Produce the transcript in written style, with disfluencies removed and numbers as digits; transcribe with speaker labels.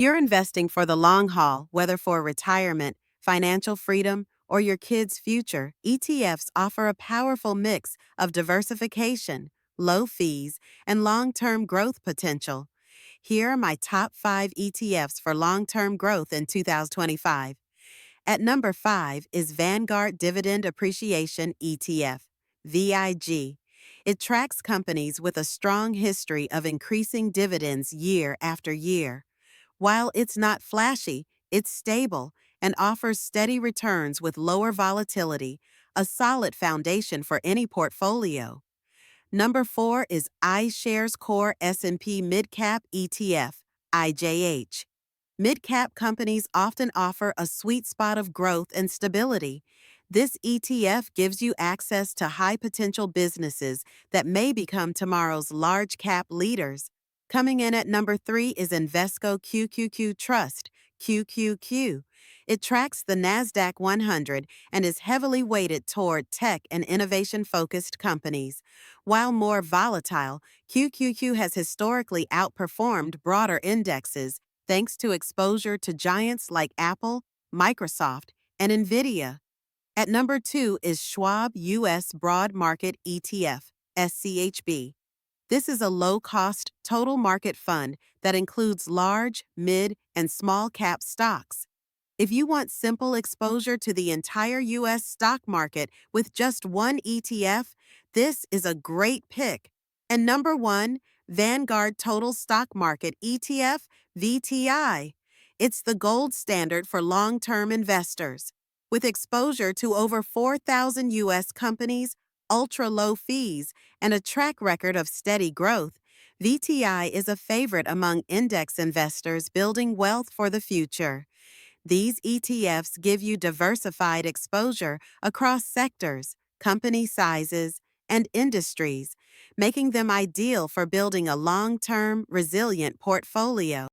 Speaker 1: You're investing for the long haul, whether for retirement, financial freedom, or your kids' future. ETFs offer a powerful mix of diversification, low fees, and long-term growth potential. Here are my top 5 ETFs for long-term growth in 2025. At number 5 is Vanguard Dividend Appreciation ETF, VIG. It tracks companies with a strong history of increasing dividends year after year. While it's not flashy, it's stable and offers steady returns with lower volatility, a solid foundation for any portfolio. Number 4 is iShares Core S&P Midcap ETF, IJH. Midcap companies often offer a sweet spot of growth and stability. This ETF gives you access to high-potential businesses that may become tomorrow's large-cap leaders. Coming in at number 3 is Invesco QQQ Trust, QQQ. It tracks the NASDAQ 100 and is heavily weighted toward tech and innovation-focused companies. While more volatile, QQQ has historically outperformed broader indexes thanks to exposure to giants like Apple, Microsoft, and Nvidia. At number 2 is Schwab U.S. Broad Market ETF, SCHB. This is a low-cost total market fund that includes large, mid, and small-cap stocks. If you want simple exposure to the entire U.S. stock market with just one ETF, this is a great pick. And number 1, Vanguard Total Stock Market ETF, VTI. It's the gold standard for long-term investors. With exposure to over 4,000 U.S. companies, ultra-low fees, and a track record of steady growth, VTI is a favorite among index investors building wealth for the future. These ETFs give you diversified exposure across sectors, company sizes, and industries, making them ideal for building a long-term, resilient portfolio.